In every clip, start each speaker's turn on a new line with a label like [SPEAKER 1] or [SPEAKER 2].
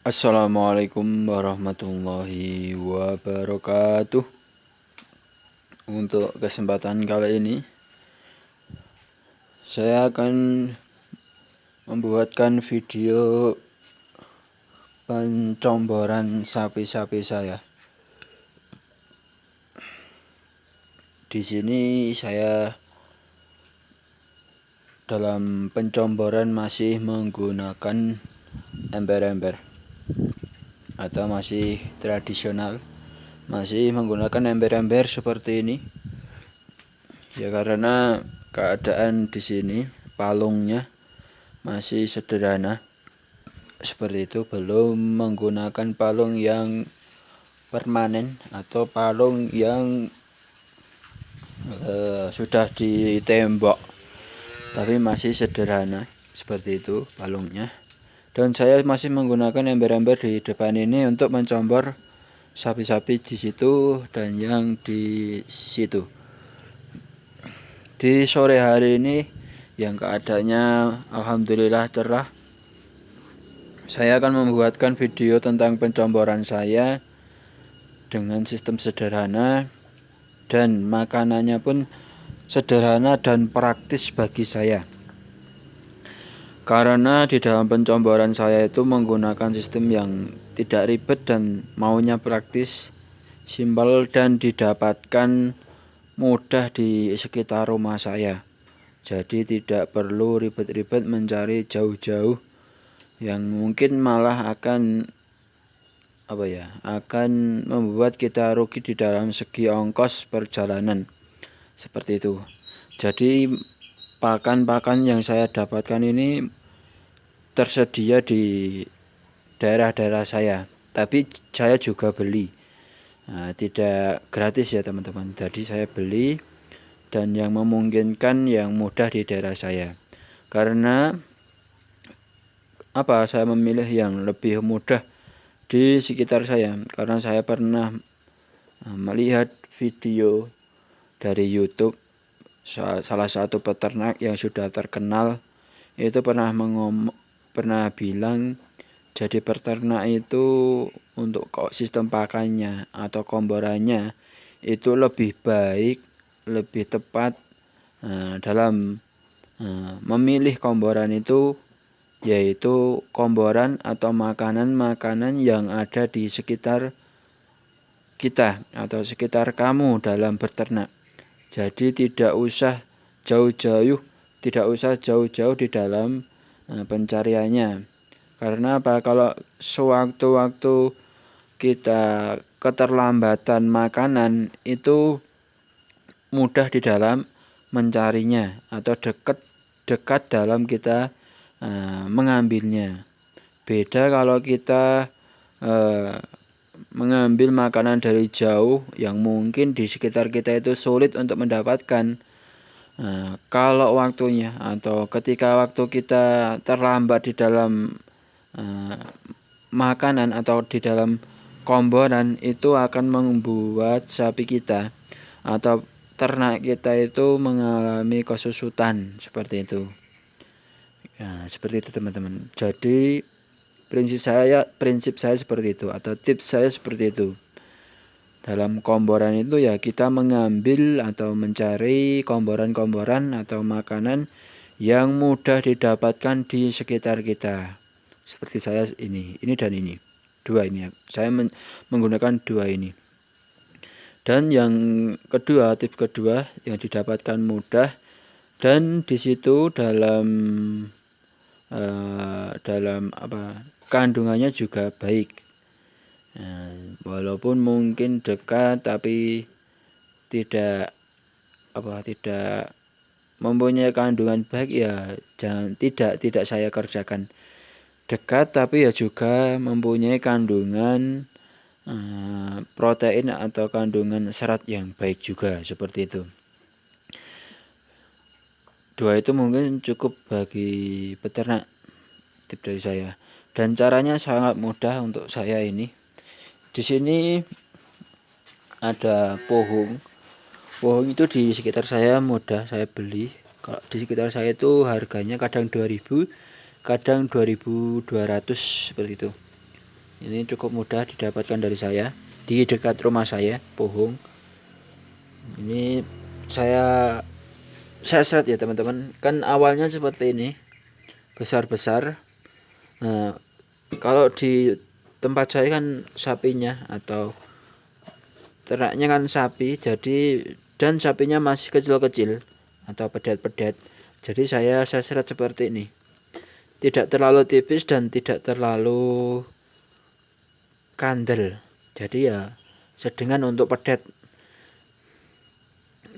[SPEAKER 1] Assalamualaikum warahmatullahi wabarakatuh. Untuk kesempatan kali ini saya akan membuatkan video pencomboran sapi-sapi saya. Di sini saya dalam pencomboran masih menggunakan ember-ember atau masih tradisional, masih menggunakan ember-ember seperti ini. Ya karena keadaan di sini palungnya masih sederhana seperti itu, belum menggunakan palung yang permanen atau palung yang sudah ditembok, tapi masih sederhana seperti itu palungnya. Dan saya masih menggunakan ember-ember di depan ini untuk mencombor sapi-sapi di situ dan yang di situ. Di sore hari ini yang keadaannya alhamdulillah cerah, saya akan membuatkan video tentang pencomboran saya dengan sistem sederhana, dan makanannya pun sederhana dan praktis bagi saya. Karena di dalam pencomboran saya itu menggunakan sistem yang tidak ribet dan maunya praktis, simpel, dan didapatkan mudah di sekitar rumah saya. Jadi tidak perlu ribet-ribet mencari jauh-jauh yang mungkin malah akan membuat kita rugi di dalam segi ongkos perjalanan seperti itu. Jadi pakan-pakan yang saya dapatkan ini tersedia di daerah-daerah saya, tapi saya juga beli. Tidak gratis ya teman-teman, jadi saya beli dan yang memungkinkan yang mudah di daerah saya. Karena saya memilih yang lebih mudah di sekitar saya? Karena saya pernah melihat video dari YouTube salah satu peternak yang sudah terkenal itu pernah bilang, jadi peternak itu untuk sistem pakannya atau komborannya itu lebih baik, lebih tepat dalam memilih komboran itu, yaitu komboran atau makanan-makanan yang ada di sekitar kita atau sekitar kamu dalam berternak. Jadi tidak usah jauh-jauh di dalam pencariannya. Karena kalau sewaktu-waktu kita keterlambatan makanan, itu mudah di dalam mencarinya atau dekat dalam kita mengambilnya. Beda kalau kita mengambil makanan dari jauh yang mungkin di sekitar kita itu sulit untuk mendapatkan. Kalau waktunya atau ketika waktu kita terlambat di dalam makanan atau di dalam komboran, itu akan membuat sapi kita atau ternak kita itu mengalami kesusutan seperti itu. Seperti itu teman-teman. Jadi prinsip saya seperti itu, atau tips saya seperti itu. Dalam komboran itu ya kita mengambil atau mencari komboran-komboran atau makanan yang mudah didapatkan di sekitar kita. Seperti saya ini dan ini. Dua ini. Saya menggunakan dua ini. Dan yang kedua, tips kedua yang didapatkan mudah dan di situ dalam kandungannya juga baik. Walaupun mungkin dekat tapi tidak mempunyai kandungan baik, ya tidak saya kerjakan. Dekat tapi ya juga mempunyai kandungan protein atau kandungan serat yang baik juga, seperti itu. Dua itu mungkin cukup bagi peternak, tips dari saya. Dan caranya sangat mudah untuk saya ini. Di sini ada pohon. Pohon itu di sekitar saya mudah saya beli. Kalau di sekitar saya itu harganya kadang 2.000, kadang 2.200 seperti itu. Ini cukup mudah didapatkan dari saya di dekat rumah saya, pohon. Ini saya seret ya teman-teman. Kan awalnya seperti ini, besar-besar. Nah, kalau di tempat saya kan sapinya atau ternaknya kan sapi, jadi dan sapinya masih kecil-kecil atau pedet-pedet. Jadi saya seret seperti ini. Tidak terlalu tipis dan tidak terlalu kandel. Jadi ya sedengan untuk pedet.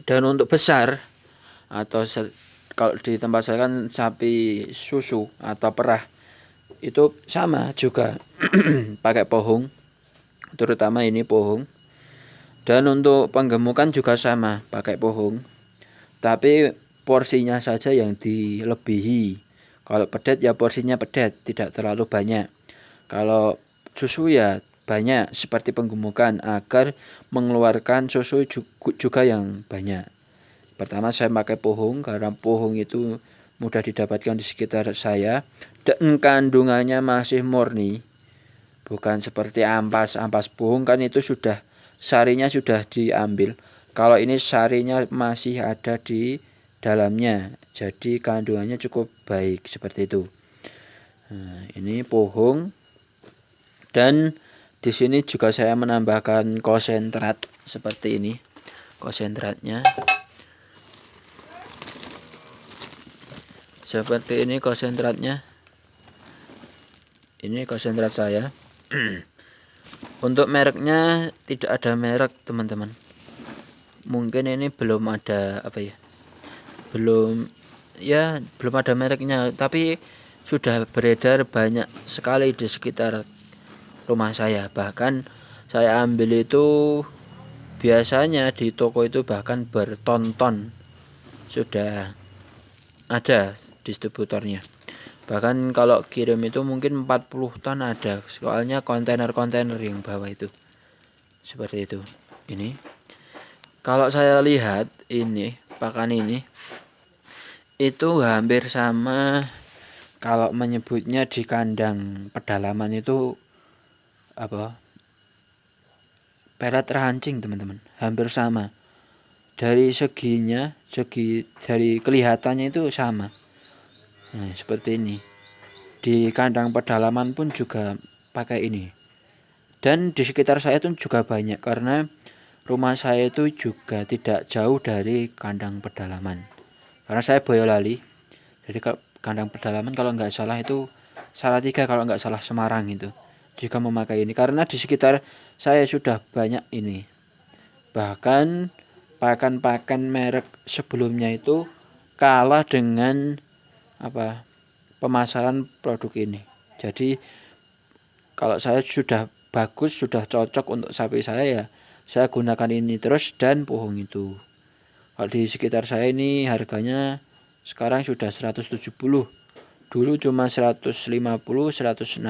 [SPEAKER 1] Dan untuk besar atau kalau di tempat saya kan sapi susu atau perah itu sama juga pakai pohon, terutama ini pohon. Dan untuk penggemukan juga sama pakai pohon, tapi porsinya saja yang dilebihi. Kalau pedet ya porsinya pedet, tidak terlalu banyak. Kalau susu ya banyak seperti penggemukan agar mengeluarkan susu juga yang banyak. Pertama saya pakai pohon karena pohon itu mudah didapatkan di sekitar saya dan kandungannya masih murni. Bukan seperti ampas pohon kan itu sudah sarinya sudah diambil. Kalau ini sarinya masih ada di dalamnya, jadi kandungannya cukup baik seperti itu. Nah, ini pohon dan di sini juga saya menambahkan konsentrat seperti ini. Konsentratnya seperti ini konsentratnya. Ini konsentrat saya. Untuk mereknya tidak ada merek teman-teman. Mungkin ini belum ada belum ada mereknya, tapi sudah beredar banyak sekali di sekitar rumah saya. Bahkan saya ambil itu biasanya di toko itu bahkan berton-ton sudah ada distributornya. Bahkan kalau kirim itu mungkin 40 ton ada, soalnya kontainer-kontainer yang bawah itu. Seperti itu. Ini. Kalau saya lihat ini, pakan ini itu hampir sama kalau menyebutnya di kandang pedalaman itu pelet rancing teman-teman. Hampir sama. Dari dari kelihatannya itu sama. Nah, seperti ini. Di kandang pedalaman pun juga pakai ini. Dan di sekitar saya itu juga banyak karena rumah saya itu juga tidak jauh dari kandang pedalaman. Karena saya Boyolali. Jadi kandang pedalaman kalau nggak salah itu Salatiga, kalau nggak salah Semarang itu juga memakai ini. Karena di sekitar saya sudah banyak ini. Bahkan pakan-pakan merek sebelumnya itu kalah dengan pemasaran produk ini. Jadi kalau saya sudah bagus, sudah cocok untuk sapi saya ya saya gunakan ini terus dan pohon itu. Kalau di sekitar saya ini harganya sekarang sudah 170. Dulu cuma 150, 160.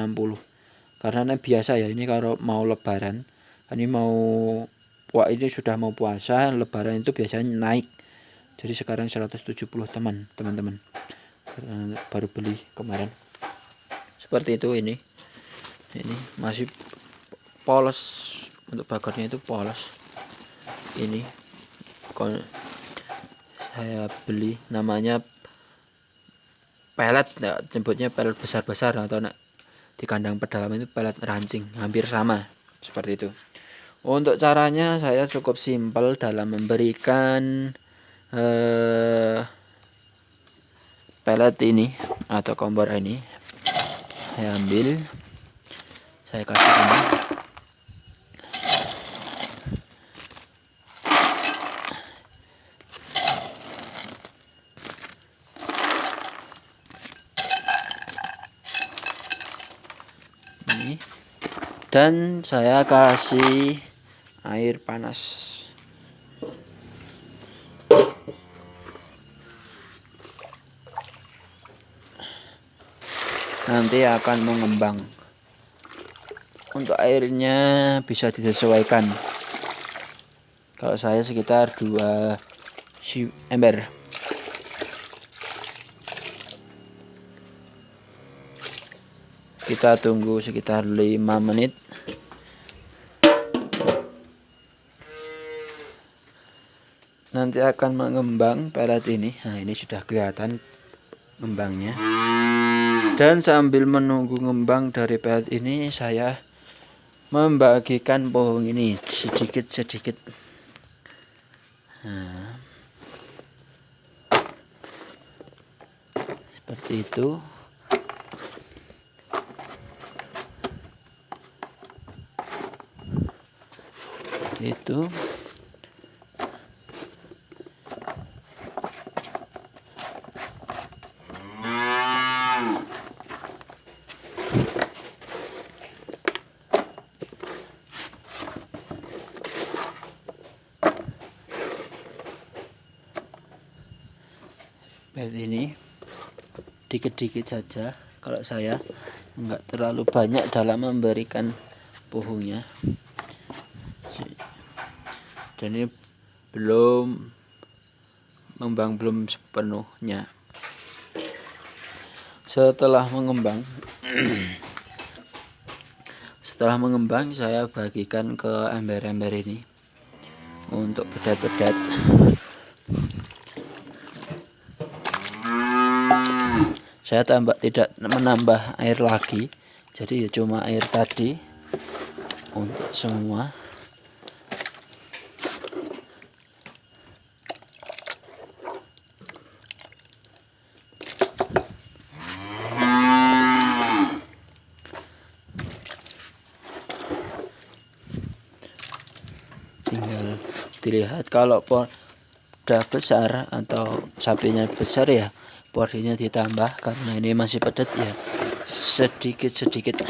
[SPEAKER 1] Karena biasa ya ini kalau mau lebaran, ini ini sudah mau puasa, lebaran itu biasanya naik. Jadi sekarang 170 teman-teman. Baru beli kemarin. Seperti itu ini. Ini masih polos, untuk bakarnya itu polos. Ini saya beli namanya pelet, nyebutnya pelet besar-besar atau di kandang pedalaman itu pelet rancing, hampir sama seperti itu. Untuk caranya saya cukup simpel dalam memberikan pelet ini atau kompor ini. Saya ambil, saya kasih ini. Dan saya kasih air panas. Nanti akan mengembang. Untuk airnya bisa disesuaikan. Kalau saya sekitar 2 ember. Kita tunggu sekitar 5 menit. Nanti akan mengembang pelet ini. Nah, ini sudah kelihatan ngembangnya. Dan sambil menunggu ngembang dari pelet ini, saya membagikan pohon ini sedikit-sedikit. Nah, seperti itu. Itu seperti ini, dikit-dikit saja. Kalau saya enggak terlalu banyak dalam memberikan puhunya. Dan ini belum mengembang, belum sepenuhnya. Setelah mengembang saya bagikan ke ember-ember ini untuk pedet-pedet. Saya tidak menambah air lagi, jadi ya cuma air tadi untuk semua. Tinggal dilihat, kalau udah besar atau sapinya besar ya porsinya ditambah, karena ini masih pedet ya sedikit-sedikit.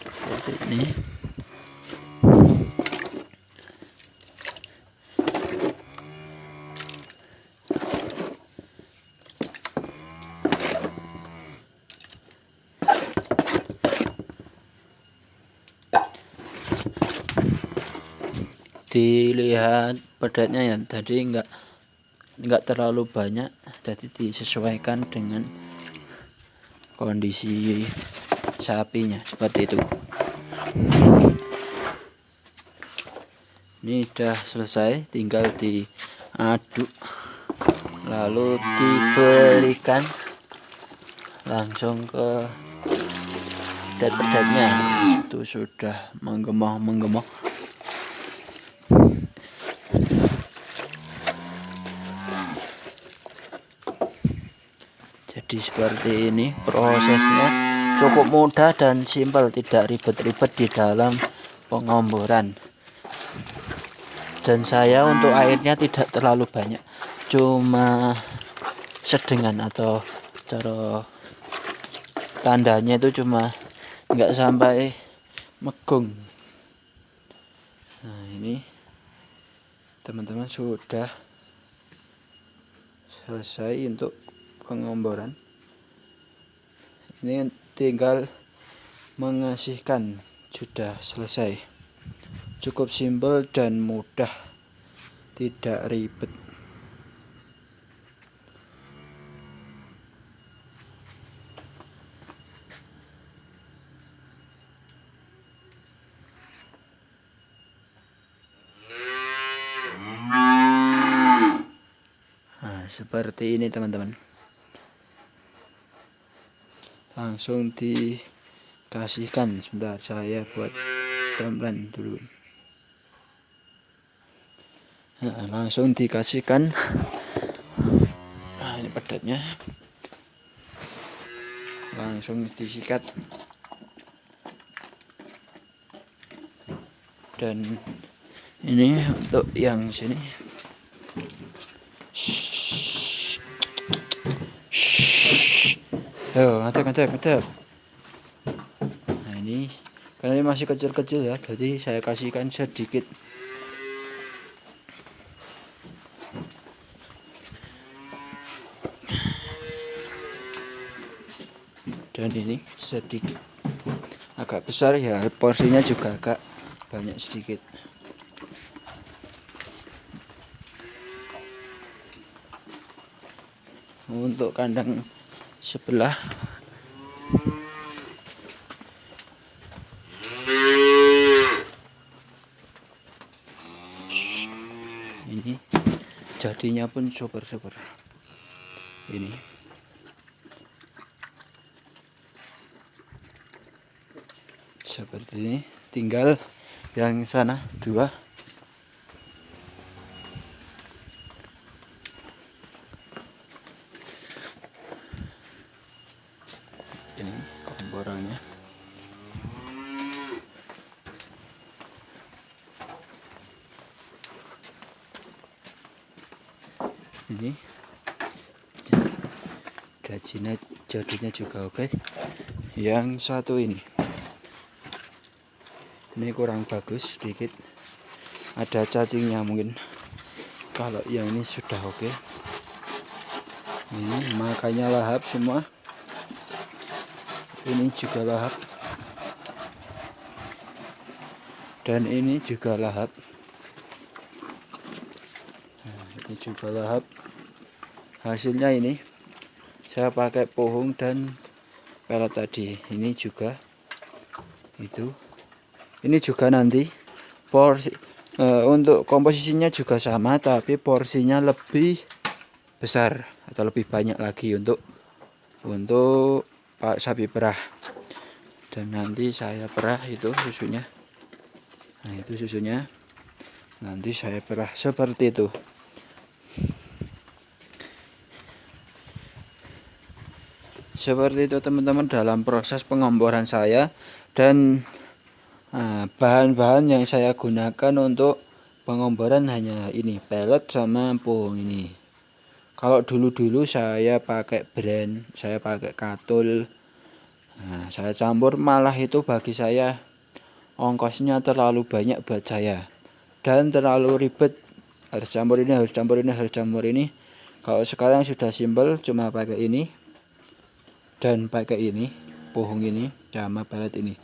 [SPEAKER 1] Seperti ini. Dilihat pedetnya ya, tadi enggak terlalu banyak, jadi disesuaikan dengan kondisi sapinya, seperti itu. Ini udah selesai, tinggal diaduk lalu diberikan langsung ke pedet-pedetnya. Itu sudah menggemah. Jadi seperti ini prosesnya, cukup mudah dan simpel, tidak ribet-ribet di dalam pengomboran. Dan saya untuk airnya tidak terlalu banyak, cuma sedengan, atau cara tandanya itu cuma nggak sampai megung. Nah, ini teman-teman sudah selesai untuk pengomboran. Ini tinggal mengasihkan, sudah selesai. Cukup simpel dan mudah, tidak ribet. Nah, seperti ini teman-teman. Langsung dikasihkan. Sebentar, saya buat pelan-pelan dulu. Nah, langsung dikasihkan. Nah, ini pedetnya, langsung disikat. Dan ini untuk yang sini. Ngadep. Nah, ini karena ini masih kecil-kecil ya, jadi saya kasihkan sedikit. Dan ini sedikit agak besar ya, porsinya juga agak banyak sedikit. untuk kandang sebelah. Ini jadinya pun super ini. Seperti ini, tinggal yang sana 2. Ini komborannya. Ini jadinya juga oke. Yang satu ini kurang bagus sedikit, ada cacingnya mungkin. Kalau yang ini sudah oke. Ini makanya lahap semua. Ini juga lahap, dan ini juga lahap. Nah, ini juga lahap. Hasilnya ini saya pakai pohon dan pelet tadi. Ini juga itu. Ini juga nanti porsi untuk komposisinya juga sama, tapi porsinya lebih besar atau lebih banyak lagi untuk sapi perah. Dan nanti saya perah itu susunya. Nah, itu susunya. Nanti saya perah seperti itu. Seperti itu teman-teman dalam proses pengomboran saya. Dan bahan-bahan yang saya gunakan untuk pengomboran hanya ini, pelet sama pohon ini. Kalau dulu saya pakai brand, saya pakai katul. Nah, saya campur, malah itu bagi saya ongkosnya terlalu banyak buat saya dan terlalu ribet. Harus campur ini, harus campur ini, harus campur ini. Kalau sekarang sudah simpel, cuma pakai ini dan pakai ini, pohon ini sama pelet ini.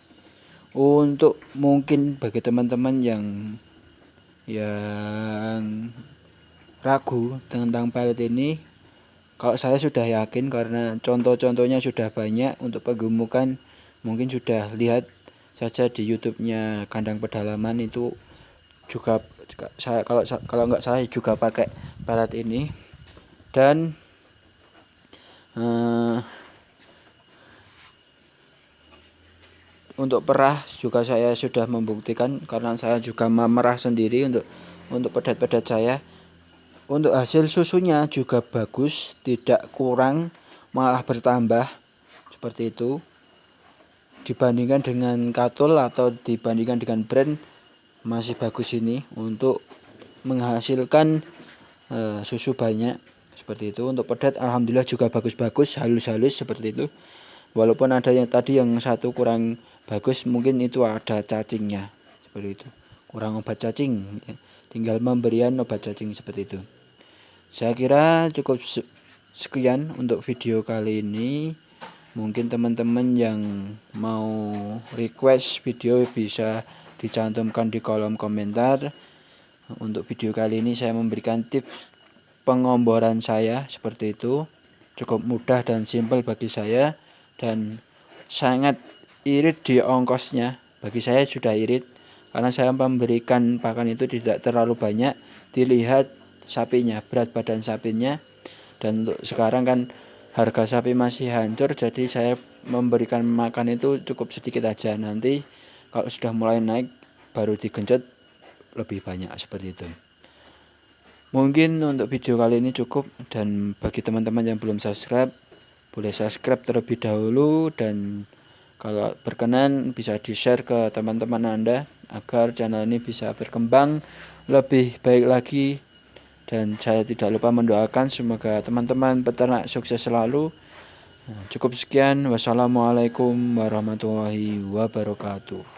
[SPEAKER 1] Untuk mungkin bagi teman-teman yang ragu tentang pelet ini, kalau saya sudah yakin karena contoh-contohnya sudah banyak untuk penggemukan. Mungkin sudah lihat saja di YouTube-nya Kandang Pedalaman, itu juga saya kalau nggak salah juga pakai pelet ini. Dan untuk perah juga saya sudah membuktikan karena saya juga memerah sendiri untuk pedet-pedet saya. Untuk hasil susunya juga bagus, tidak kurang, malah bertambah seperti itu. Dibandingkan dengan katul atau dibandingkan dengan brand, masih bagus ini untuk menghasilkan susu banyak seperti itu. Untuk pedet alhamdulillah juga bagus-bagus, halus-halus seperti itu. Walaupun ada yang tadi yang satu kurang bagus, mungkin itu ada cacingnya seperti itu, kurang obat cacing, tinggal pemberian obat cacing seperti itu. Saya kira cukup sekian untuk video kali ini. Mungkin teman-teman yang mau request video bisa dicantumkan di kolom komentar. Untuk video kali ini saya memberikan tips pengomboran saya seperti itu, cukup mudah dan simpel bagi saya, dan sangat irit di ongkosnya. Bagi saya sudah irit karena saya memberikan pakan itu tidak terlalu banyak. Dilihat sapinya, berat badan sapinya. Dan untuk sekarang kan harga sapi masih hancur, jadi saya memberikan makan itu cukup sedikit aja. Nanti kalau sudah mulai naik baru digenjot lebih banyak seperti itu. Mungkin untuk video kali ini cukup, dan bagi teman-teman yang belum subscribe, boleh subscribe terlebih dahulu, dan kalau berkenan bisa di-share ke teman-teman Anda agar channel ini bisa berkembang lebih baik lagi. Dan saya tidak lupa mendoakan semoga teman-teman peternak sukses selalu. Cukup sekian, wassalamualaikum warahmatullahi wabarakatuh.